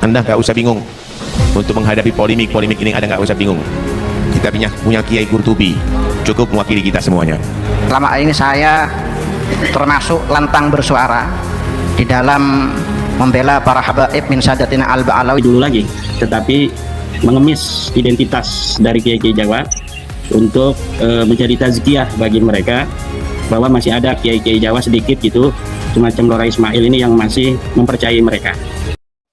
Anda nggak usah bingung untuk menghadapi polemik ini, Anda nggak usah bingung. Kita punya Kiai Qurtubi, cukup mewakili kita semuanya. Selama ini saya termasuk lantang bersuara di dalam membela para habaib min sadatina al-ba'alawi dulu lagi, tetapi mengemis identitas dari kiai-kiai Jawa untuk menjadi tazkiyah bagi mereka bahwa masih ada kiai-kiai Jawa sedikit gitu, semacam Lora Ismail ini yang masih mempercayai mereka.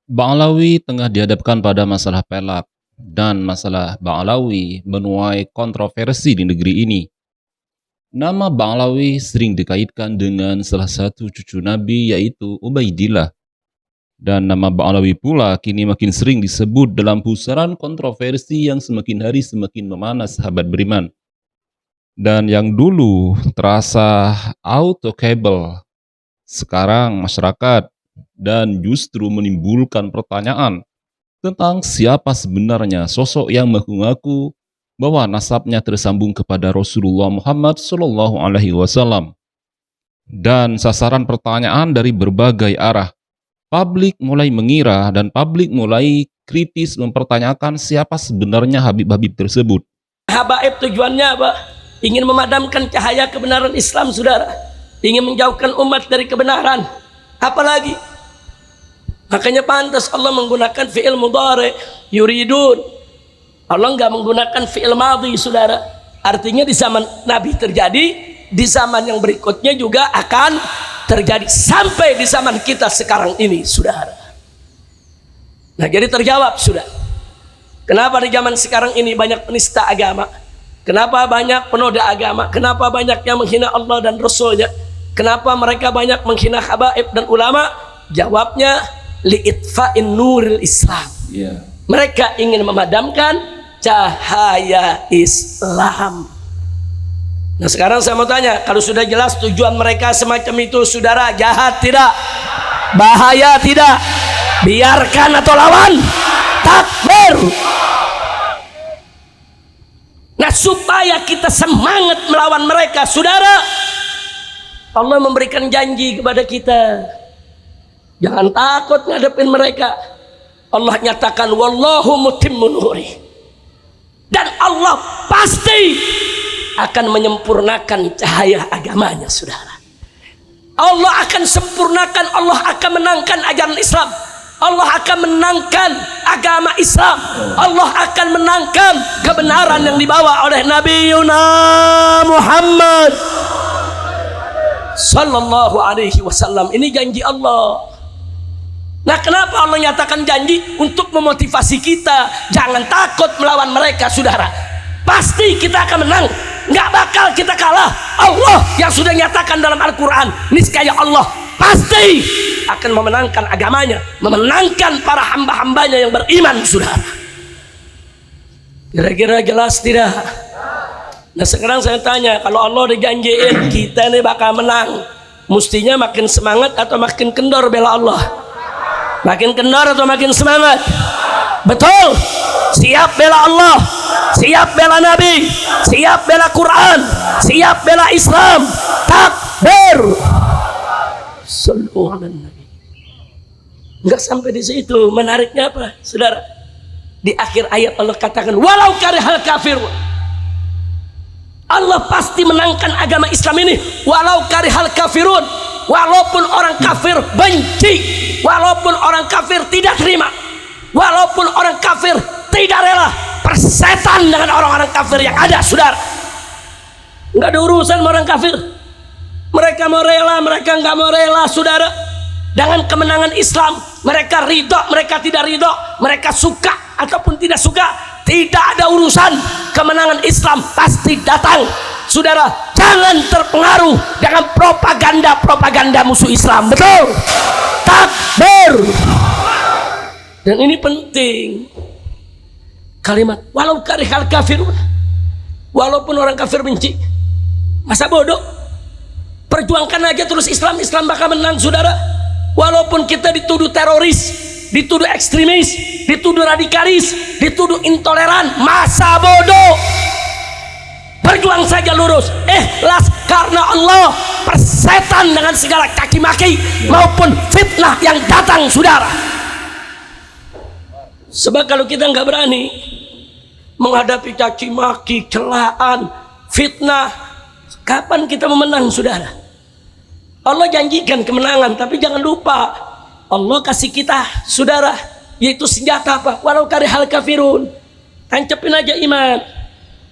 Ba'alawi tengah dihadapkan pada masalah pelak, dan masalah Ba'alawi menuai kontroversi di negeri ini. Nama Ba'alawi sering dikaitkan dengan salah satu cucu Nabi, yaitu Ubaidillah. Dan nama Ba'alawi pula kini makin sering disebut dalam pusaran kontroversi yang semakin hari semakin memanas sahabat beriman. Dan yang dulu terasa autokabel, sekarang masyarakat dan justru menimbulkan pertanyaan tentang siapa sebenarnya sosok yang mengaku bahwa nasabnya tersambung kepada Rasulullah Muhammad SAW. Dan sasaran pertanyaan dari berbagai arah. Publik mulai mengira dan publik mulai kritis mempertanyakan siapa sebenarnya Habib-Habib tersebut. Habaib tujuannya apa? Ingin memadamkan cahaya kebenaran Islam, saudara. Ingin menjauhkan umat dari kebenaran. Apalagi? Makanya pantas Allah menggunakan fi'il mudhari, yuridun. Allah nggak menggunakan fi'il madhi, saudara. Artinya di zaman Nabi terjadi, di zaman yang berikutnya juga akan terjadi, sampai di zaman kita sekarang ini, saudara. Nah, jadi terjawab sudah. Kenapa di zaman sekarang ini banyak penista agama? Kenapa banyak penoda agama? Kenapa banyak yang menghina Allah dan Rasulnya? Kenapa mereka banyak menghina habaib dan ulama? Jawabnya li'itfa'in nuril Islam. Mereka ingin memadamkan cahaya Islam. Nah, sekarang saya mau tanya, kalau sudah jelas tujuan mereka semacam itu, saudara, jahat tidak? Bahaya tidak? Biarkan atau lawan? Takbir. Nah, supaya kita semangat melawan mereka, saudara, Allah memberikan janji kepada kita, jangan takut ngadepin mereka. Allah nyatakan wallahu mutimmu nuri, dan Allah pasti akan menyempurnakan cahaya agamanya, saudara. Allah akan sempurnakan, Allah akan menangkan ajaran Islam, Allah akan menangkan agama Islam, Allah akan menangkan kebenaran yang dibawa oleh Nabi Muhammad sallallahu alaihi wasallam. Ini janji Allah. Nah, kenapa Allah nyatakan janji? Untuk memotivasi kita jangan takut melawan mereka, saudara. Pasti kita akan menang, nggak bakal kita kalah. Allah yang sudah nyatakan dalam Al-Quran, niscaya Allah pasti akan memenangkan agamanya, memenangkan para hamba-hambanya yang beriman, saudara. Kira-kira jelas tidak? Nah, sekarang saya tanya, kalau Allah dijanjiin kita ini bakal menang, mestinya makin semangat atau makin kendor bela Allah? Makin kendor atau makin semangat? Betul. Siap bela Allah, siap bela Nabi, siap bela Quran, siap bela Islam. Takbir. Sallu ala Nabi. Enggak sampai di situ. Menariknya apa, saudara? Di akhir ayat Allah katakan walau karihal kafir. Allah pasti menangkan agama Islam ini walau karihal kafirun. Walaupun orang kafir benci, walaupun orang kafir tidak terima, walaupun orang kafir tidak rela, persetan dengan orang-orang kafir yang ada, saudara. Nggak ada urusan sama orang kafir. Mereka mau rela, mereka nggak mau rela, saudara. Dengan kemenangan Islam, mereka ridho, mereka tidak ridho, mereka suka ataupun tidak suka, tidak ada urusan. Kemenangan Islam pasti datang, saudara. Jangan terpengaruh dengan propaganda musuh Islam. Betul? Takbir. Dan ini penting. Kalimat walau karihal kafirun, walaupun orang kafir benci, masa bodoh? Perjuangkan aja terus Islam, Islam bakal menang, saudara. Walaupun kita dituduh teroris, dituduh ekstremis, dituduh radikalis, dituduh intoleran, masa bodoh? Berjuang saja lurus, ikhlas karena Allah, persetan dengan segala caci maki maupun fitnah yang datang, saudara. Sebab kalau kita nggak berani menghadapi caci maki, celaan, fitnah, kapan kita memenang, saudara? Allah janjikan kemenangan, tapi jangan lupa Allah kasih kita, saudara, yaitu senjata apa? Walau karihal kafirun. Tancapin aja iman,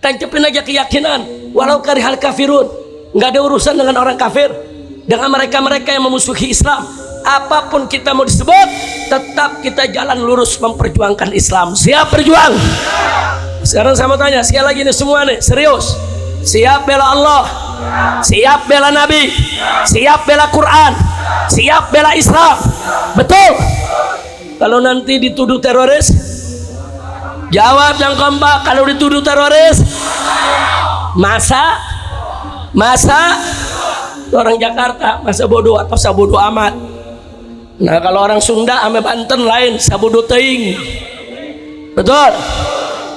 tancapin aja keyakinan. Walau karihal kafirun. Nggak ada urusan dengan orang kafir, dengan mereka-mereka yang memusuhi Islam. Apapun kita mau disebut, tetap kita jalan lurus memperjuangkan Islam. Siap berjuang? Sekarang saya mau tanya, sekali lagi nih semua nih, serius. Siap bela Allah, siap bela Nabi, siap bela Quran, siap bela Islam. Betul? Kalau nanti dituduh teroris, jawab yang kompak. Kalau dituduh teroris, masa orang Jakarta masa bodoh atau sabodo amat. Nah, kalau orang Sunda ame Banten lain, sabodo teing. Betul?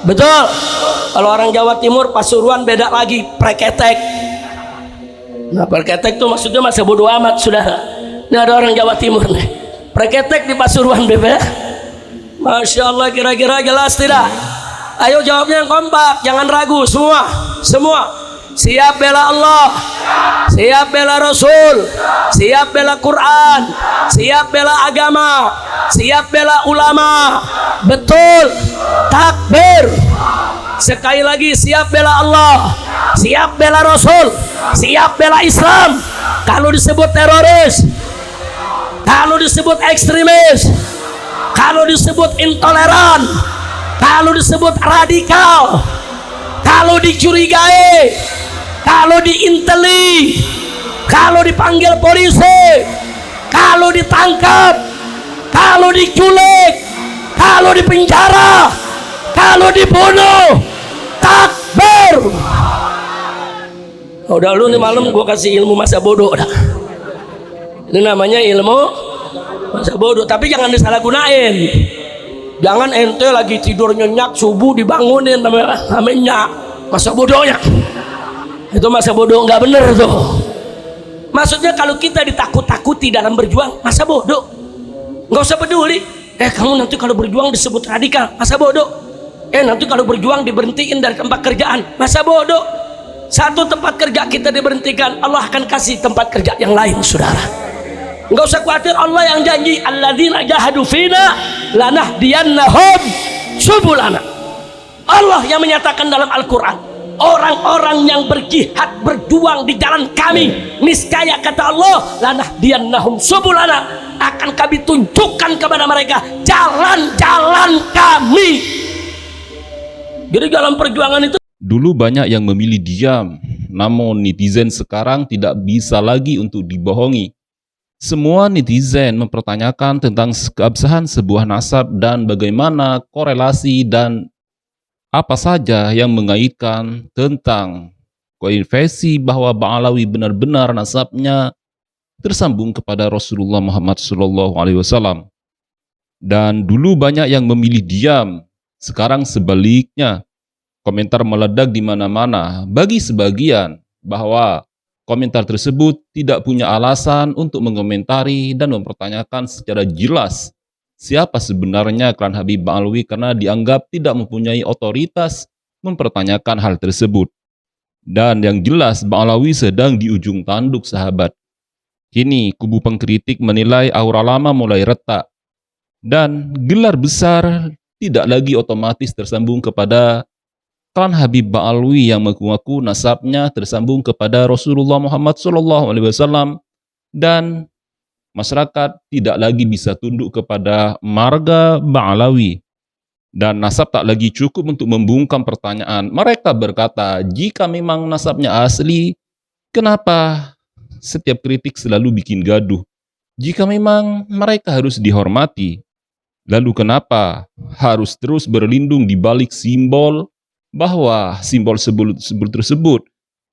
Betul. Kalau orang Jawa Timur Pasuruan beda lagi, preketek. Nah, preketek itu maksudnya masa bodoh amat, saudara. Ini ada orang Jawa Timur nih, preketek di Pasuruan, bebe. Masya Allah, kira-kira jelas tidak? Ayo jawabnya yang kompak, jangan ragu, semua. Siap bela Allah, siap bela Rasul, siap bela Quran, siap bela agama, siap bela ulama. Betul? Takbir. Sekali lagi, siap bela Allah, siap bela Rasul, siap bela Islam. Kalau disebut teroris, kalau disebut ekstremis, kalau disebut intoleran, kalau disebut radikal, kalau dicurigai, kalau diinteli, kalau dipanggil polisi, kalau ditangkap, kalau diculik, kalau dipenjara, kalau dibunuh, takbir. Udah lu nih malam gua kasih ilmu masa bodoh dah. Ini namanya ilmu masa bodoh, tapi jangan disalahgunain. Jangan ente lagi tidur nyenyak subuh dibangunin namanya masa bodohnya. Itu masa bodoh, nggak bener tuh. Maksudnya kalau kita ditakut-takuti dalam berjuang, masa bodoh. Nggak usah peduli. Kamu nanti kalau berjuang disebut radikal, masa bodoh. Nanti kalau berjuang diberhentiin dari tempat kerjaan, masa bodoh. Satu tempat kerja kita diberhentikan, Allah akan kasih tempat kerja yang lain, saudara. Nggak usah khawatir, Allah yang janji, alladzina jahadu fina lanahdiyannahum subulana. Allah yang menyatakan dalam Al-Quran, orang-orang yang berjihad berjuang di jalan kami, niscaya kata Allah, lanahdiyannahum subulana, akan kami tunjukkan kepada mereka jalan-jalan kami. Jadi dalam perjuangan itu Dulu banyak yang memilih diam, namun netizen sekarang tidak bisa lagi untuk dibohongi. Semua netizen mempertanyakan tentang keabsahan sebuah nasab dan bagaimana korelasi dan apa saja yang mengaitkan tentang konfesi bahwa Ba'alawi benar-benar nasabnya tersambung kepada Rasulullah Muhammad SAW. Dan dulu banyak yang memilih diam, sekarang sebaliknya. Komentar meledak di mana-mana. Bagi sebagian bahwa komentar tersebut tidak punya alasan untuk mengomentari dan mempertanyakan secara jelas siapa sebenarnya klan Habib Ba'alawi karena dianggap tidak mempunyai otoritas mempertanyakan hal tersebut. Dan yang jelas Ba'alawi sedang di ujung tanduk, sahabat. Kini kubu pengkritik menilai aura lama mulai retak dan gelar besar tidak lagi otomatis tersambung kepada klan Habib Ba'alawi yang mengaku nasabnya tersambung kepada Rasulullah Muhammad SAW, dan masyarakat tidak lagi bisa tunduk kepada marga Ba'alawi, dan nasab tak lagi cukup untuk membungkam pertanyaan. Mereka berkata, jika memang nasabnya asli, kenapa setiap kritik selalu bikin gaduh? Jika memang mereka harus dihormati, lalu kenapa harus terus berlindung di balik simbol bahwa simbol tersebut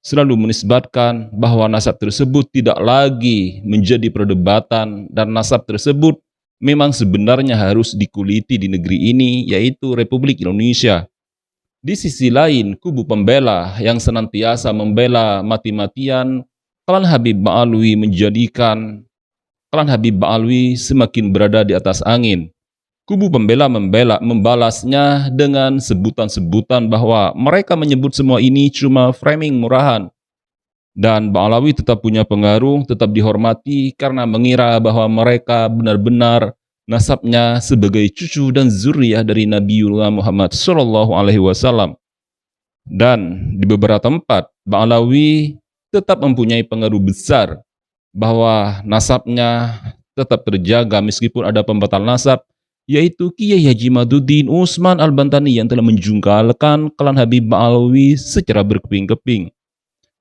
selalu menisbatkan bahwa nasab tersebut tidak lagi menjadi perdebatan dan nasab tersebut memang sebenarnya harus dikuliti di negeri ini, yaitu Republik Indonesia. Di sisi lain, kubu pembela yang senantiasa membela mati-matian klan Habib Ba'alawi menjadikan klan Habib Ba'alawi semakin berada di atas angin. Kubu pembela membalasnya dengan sebutan-sebutan bahwa mereka menyebut semua ini cuma framing murahan. Dan Ba'alawi tetap punya pengaruh, tetap dihormati karena mengira bahwa mereka benar-benar nasabnya sebagai cucu dan zuriyah dari Nabiullah Muhammad SAW. Dan di beberapa tempat, Ba'alawi tetap mempunyai pengaruh besar bahwa nasabnya tetap terjaga meskipun ada pembatal nasab, yaitu Kiai Haji Maduddin Utsman Al-Bantani yang telah menjungkalkan klan Habib Ba'alawi secara berkeping-keping.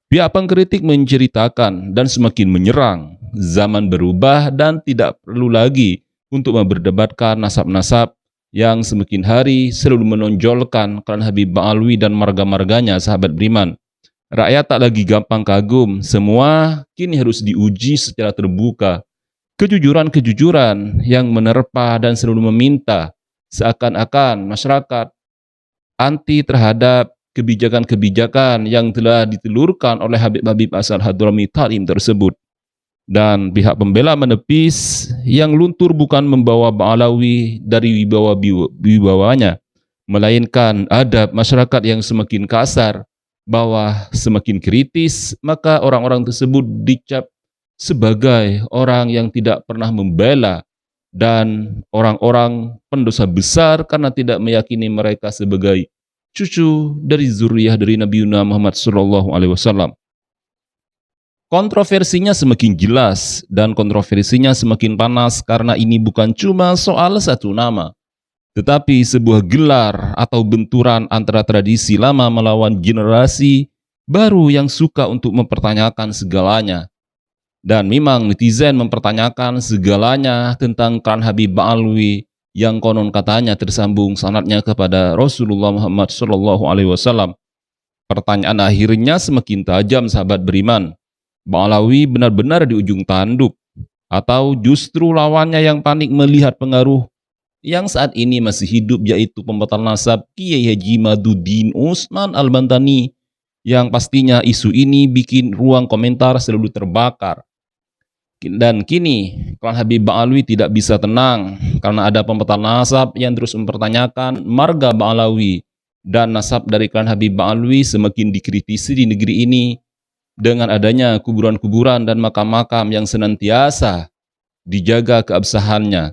Pihak pengkritik menceritakan dan semakin menyerang, zaman berubah dan tidak perlu lagi untuk memperdebatkan nasab-nasab yang semakin hari selalu menonjolkan klan Habib Ba'alawi dan marga-marganya sahabat beriman. Rakyat tak lagi gampang kagum, semua kini harus diuji secara terbuka. Kejujuran-kejujuran yang menerpa dan selalu meminta seakan-akan masyarakat anti terhadap kebijakan-kebijakan yang telah ditelurkan oleh Habib-Habib asal Hadrami Talim tersebut. Dan pihak pembela menepis yang luntur bukan membawa Ba'alawi dari wibawanya, melainkan adab masyarakat yang semakin kasar, bahwa semakin kritis, maka orang-orang tersebut dicap sebagai orang yang tidak pernah membela dan orang-orang pendosa besar karena tidak meyakini mereka sebagai cucu dari zuriyah dari Nabi Muhammad SAW. Kontroversinya semakin jelas dan kontroversinya semakin panas karena ini bukan cuma soal satu nama, tetapi sebuah gelar atau benturan antara tradisi lama melawan generasi baru yang suka untuk mempertanyakan segalanya. Dan memang netizen mempertanyakan segalanya tentang klan Habib Ba'alawi yang konon katanya tersambung sanadnya kepada Rasulullah Muhammad SAW. Pertanyaan akhirnya semakin tajam sahabat beriman. Ba'alawi benar-benar di ujung tanduk atau justru lawannya yang panik melihat pengaruh yang saat ini masih hidup, yaitu pembatal nasab Kiai Haji Maduddin Utsman Al-Bantani, yang pastinya isu ini bikin ruang komentar selalu terbakar. Dan kini klan Habib Ba'alawi tidak bisa tenang karena ada pembatal nasab yang terus mempertanyakan marga Ba'alawi, dan nasab dari klan Habib Ba'alawi semakin dikritisi di negeri ini dengan adanya kuburan-kuburan dan makam-makam yang senantiasa dijaga keabsahannya.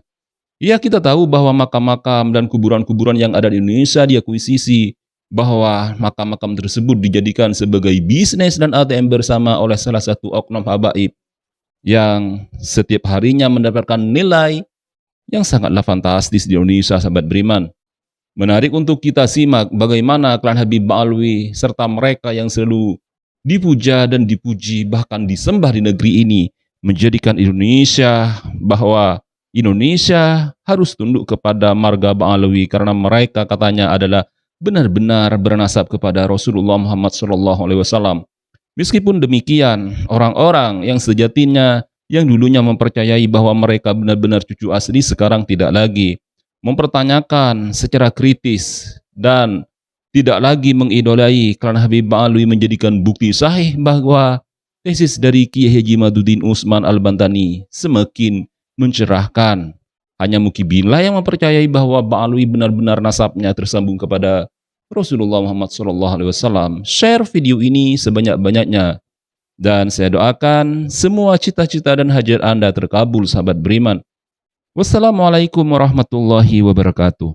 Ya, kita tahu bahwa makam-makam dan kuburan-kuburan yang ada di Indonesia diakuisisi, bahwa makam-makam tersebut dijadikan sebagai bisnis dan ATM bersama oleh salah satu oknum habaib yang setiap harinya mendapatkan nilai yang sangatlah fantastis di Indonesia sahabat beriman. Menarik untuk kita simak bagaimana klan Habib Ba'alawi serta mereka yang selalu dipuja dan dipuji bahkan disembah di negeri ini menjadikan Indonesia bahwa Indonesia harus tunduk kepada marga Ba'alawi karena mereka katanya adalah benar-benar bernasab kepada Rasulullah Muhammad SAW. Meskipun demikian, orang-orang yang sejatinya yang dulunya mempercayai bahwa mereka benar-benar cucu asli sekarang tidak lagi mempertanyakan secara kritis dan tidak lagi mengidolai klan Habib Ba'alawi menjadikan bukti sahih bahwa tesis dari Kiai Haji Maduddin Utsman Al-Bantani semakin mencerahkan. Hanya Mukibillah yang mempercayai bahwa Ba'alawi benar-benar nasabnya tersambung kepada Rasulullah Muhammad SAW. Share video ini sebanyak-banyaknya. Dan saya doakan semua cita-cita dan hajat Anda terkabul sahabat beriman. Wassalamualaikum warahmatullahi wabarakatuh.